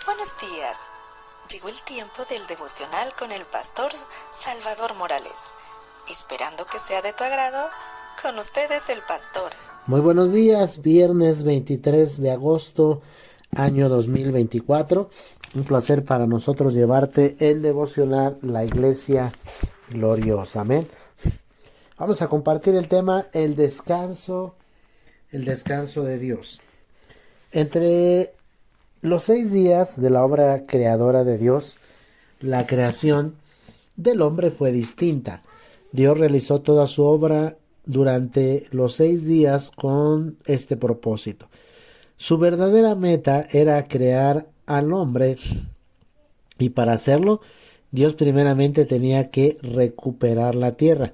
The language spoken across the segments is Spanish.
Buenos días. Llegó el tiempo del devocional con el pastor Salvador Morales. Esperando que sea de tu agrado, con ustedes el pastor. Muy buenos días, viernes 23 de agosto, año 2024. Un placer para nosotros llevarte el devocional La Iglesia Gloriosa. Amén. Vamos a compartir el tema el descanso de Dios. Entre los 6 días de la obra creadora de Dios, la creación del hombre fue distinta. Dios realizó toda su obra durante los 6 días con este propósito. Su verdadera meta era crear al hombre, y para hacerlo, Dios primeramente tenía que recuperar la tierra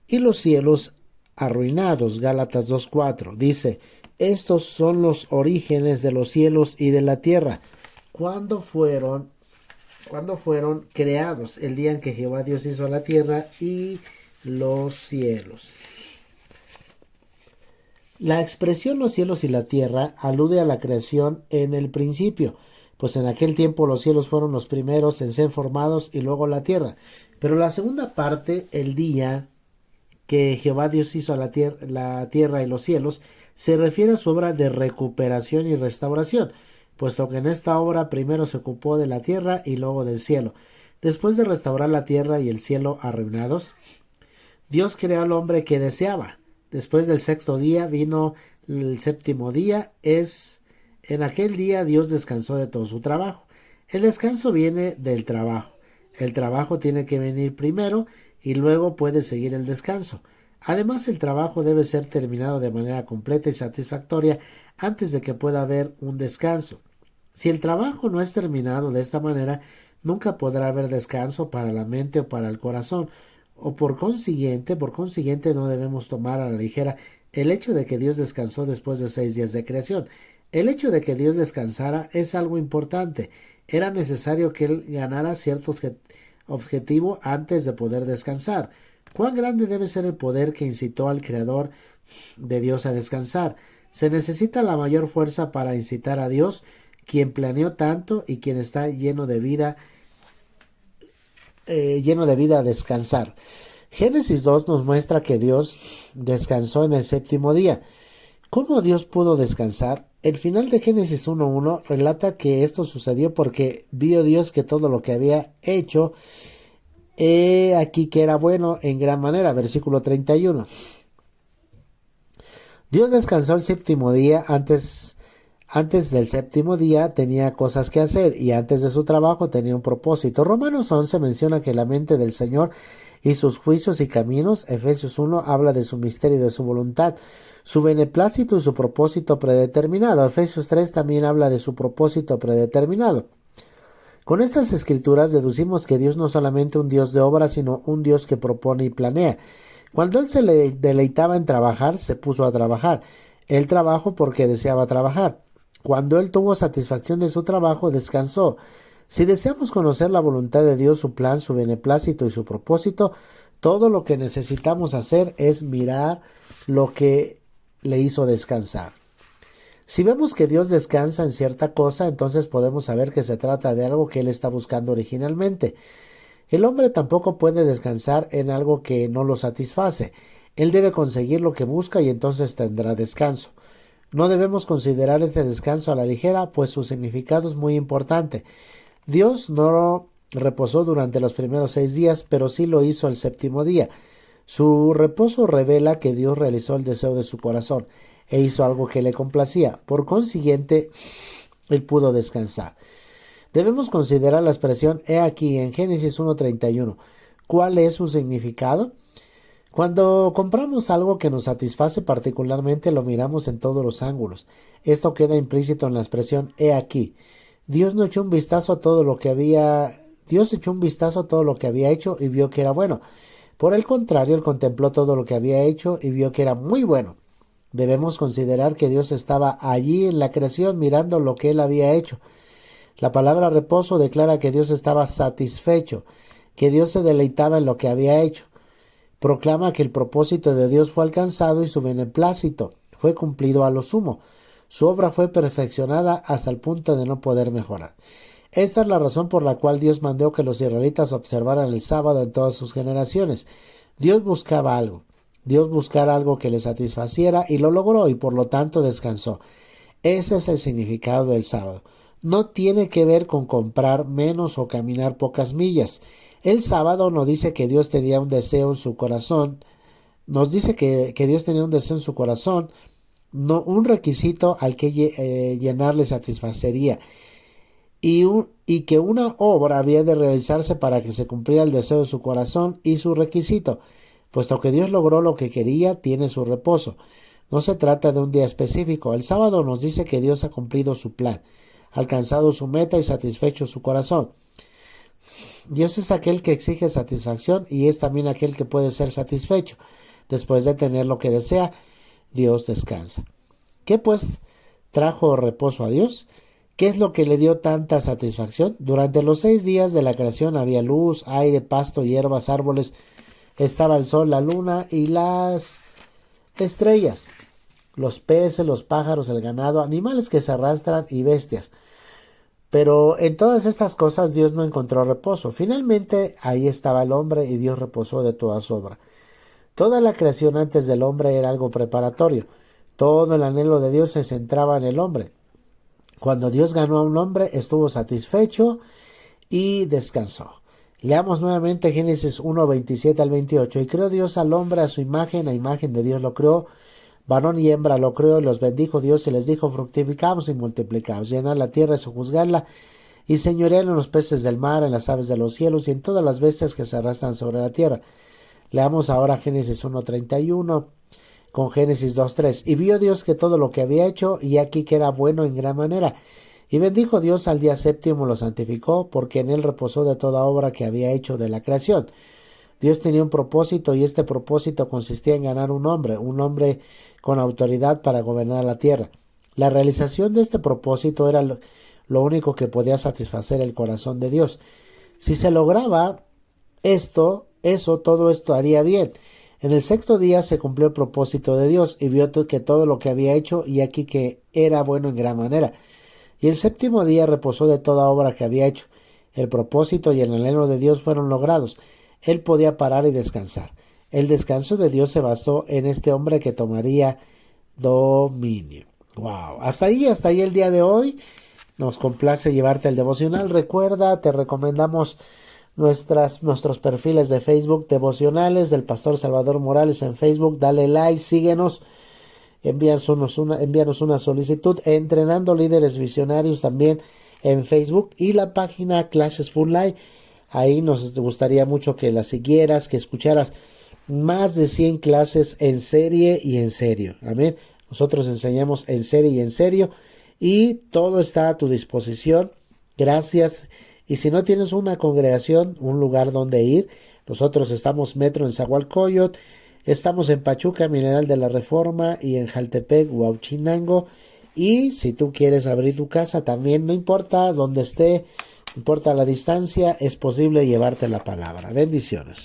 y los cielos arruinados. Gálatas 2:4 dice: estos son los orígenes de los cielos y de la tierra. ¿Cuándo fueron creados? El día en que Jehová Dios hizo la tierra y los cielos. La expresión los cielos y la tierra alude a la creación en el principio, pues en aquel tiempo los cielos fueron los primeros en ser formados y luego la tierra. Pero la segunda parte, el día que Jehová Dios hizo la tierra y los cielos, se refiere a su obra de recuperación y restauración, puesto que en esta obra primero se ocupó de la tierra y luego del cielo. Después de restaurar la tierra y el cielo arruinados, Dios creó al hombre que deseaba. Después del sexto día vino el séptimo día. En aquel día Dios descansó de todo su trabajo. El descanso viene del trabajo. El trabajo tiene que venir primero y luego puede seguir el descanso. Además, el trabajo debe ser terminado de manera completa y satisfactoria antes de que pueda haber un descanso. Si el trabajo no es terminado de esta manera, nunca podrá haber descanso para la mente o para el corazón, o por consiguiente no debemos tomar a la ligera el hecho de que Dios descansó después de 6 días de creación. El hecho de que Dios descansara es algo importante. Era necesario que Él ganara cierto objetivo antes de poder descansar. ¿Cuán grande debe ser el poder que incitó al Creador de Dios a descansar? Se necesita la mayor fuerza para incitar a Dios, quien planeó tanto y quien está lleno de vida a descansar. Génesis 2 nos muestra que Dios descansó en el séptimo día. ¿Cómo Dios pudo descansar? El final de Génesis 1:1 relata que esto sucedió porque vio Dios que todo lo que había hecho, aquí que era bueno en gran manera. Versículo 31. Dios descansó el séptimo día. Antes del séptimo día tenía cosas que hacer, y antes de su trabajo tenía un propósito. Romanos 11 menciona que la mente del Señor y sus juicios y caminos. Efesios 1 habla de su misterio y de su voluntad, su beneplácito y su propósito predeterminado. Efesios 3 también habla de su propósito predeterminado. Con estas escrituras deducimos que Dios no es solamente un Dios de obra, sino un Dios que propone y planea. Cuando Él se le deleitaba en trabajar, se puso a trabajar. Él trabajó porque deseaba trabajar. Cuando Él tuvo satisfacción de su trabajo, descansó. Si deseamos conocer la voluntad de Dios, su plan, su beneplácito y su propósito, todo lo que necesitamos hacer es mirar lo que le hizo descansar. Si vemos que Dios descansa en cierta cosa, entonces podemos saber que se trata de algo que Él está buscando originalmente. El hombre tampoco puede descansar en algo que no lo satisface. Él debe conseguir lo que busca y entonces tendrá descanso. No debemos considerar este descanso a la ligera, pues su significado es muy importante. Dios no reposó durante los primeros 6 días, pero sí lo hizo el séptimo día. Su reposo revela que Dios realizó el deseo de su corazón e hizo algo que le complacía. Por consiguiente, Él pudo descansar. Debemos considerar la expresión he aquí en Génesis 1:31. ¿Cuál es su significado? Cuando compramos algo que nos satisface particularmente, lo miramos en todos los ángulos. Esto queda implícito en la expresión he aquí. Dios echó un vistazo a todo lo que había hecho y vio que era bueno. Por el contrario, Él contempló todo lo que había hecho y vio que era muy bueno. Debemos considerar que Dios estaba allí en la creación mirando lo que Él había hecho. La palabra reposo declara que Dios estaba satisfecho, que Dios se deleitaba en lo que había hecho. Proclama que el propósito de Dios fue alcanzado y su beneplácito fue cumplido a lo sumo. Su obra fue perfeccionada hasta el punto de no poder mejorar. Esta es la razón por la cual Dios mandó que los israelitas observaran el sábado en todas sus generaciones. Dios buscaba algo. Dios buscaba algo que le satisfaciera y lo logró y por lo tanto descansó. Ese es el significado del sábado. No tiene que ver con comprar menos o caminar pocas millas. El sábado nos dice que Dios tenía un deseo en su corazón. Nos dice que Dios tenía un deseo en su corazón, no un requisito al que llenar le satisfacería. Y que una obra había de realizarse para que se cumpliera el deseo de su corazón y su requisito. Puesto que Dios logró lo que quería, tiene su reposo. No se trata de un día específico. El sábado nos dice que Dios ha cumplido su plan, alcanzado su meta y satisfecho su corazón. Dios es aquel que exige satisfacción y es también aquel que puede ser satisfecho. Después de tener lo que desea, Dios descansa. ¿Qué pues trajo reposo a Dios? ¿Qué es lo que le dio tanta satisfacción? Durante los 6 días de la creación había luz, aire, pasto, hierbas, árboles. Estaba el sol, la luna y las estrellas, los peces, los pájaros, el ganado, animales que se arrastran y bestias. Pero en todas estas cosas Dios no encontró reposo. Finalmente ahí estaba el hombre y Dios reposó de toda su obra. Toda la creación antes del hombre era algo preparatorio. Todo el anhelo de Dios se centraba en el hombre. Cuando Dios ganó a un hombre, estuvo satisfecho y descansó. Leamos nuevamente Génesis 1, 27 al 28. Y creó Dios al hombre a su imagen, a imagen de Dios lo creó. Varón y hembra lo creó, y los bendijo Dios y les dijo: fructificaos y multiplicaos, llenad la tierra y sojuzgadla, y señoread en los peces del mar, en las aves de los cielos y en todas las bestias que se arrastran sobre la tierra. Leamos ahora Génesis 1:31 con Génesis 2:3. Y vio Dios que todo lo que había hecho, y aquí que era bueno en gran manera. Y bendijo Dios al día séptimo, lo santificó, porque en él reposó de toda obra que había hecho de la creación. Dios tenía un propósito, y este propósito consistía en ganar un hombre con autoridad para gobernar la tierra. La realización de este propósito era lo único que podía satisfacer el corazón de Dios. Si se lograba todo esto haría bien. En el 6º día se cumplió el propósito de Dios y vio que todo lo que había hecho, y aquí que era bueno en gran manera. Y el 7º día reposó de toda obra que había hecho. El propósito y el anhelo de Dios fueron logrados. Él podía parar y descansar. El descanso de Dios se basó en este hombre que tomaría dominio. Wow. Hasta ahí el día de hoy. Nos complace llevarte el devocional. Recuerda, te recomendamos nuestros perfiles de Facebook, devocionales del Pastor Salvador Morales en Facebook. Dale like, síguenos, envíanos una solicitud. Entrenando Líderes Visionarios también en Facebook, y la página Clases Full Life. Ahí nos gustaría mucho que la siguieras, que escucharas más de 100 clases en serie y en serio. Amén. Nosotros enseñamos en serie y en serio, y todo está a tu disposición. Gracias. Y si no tienes una congregación, un lugar donde ir, nosotros estamos Metro en Zahualcóyotl, estamos en Pachuca, Mineral de la Reforma, y en Jaltepec, Huauchinango. Y si tú quieres abrir tu casa también, no importa dónde esté, no importa la distancia, es posible llevarte la palabra. Bendiciones.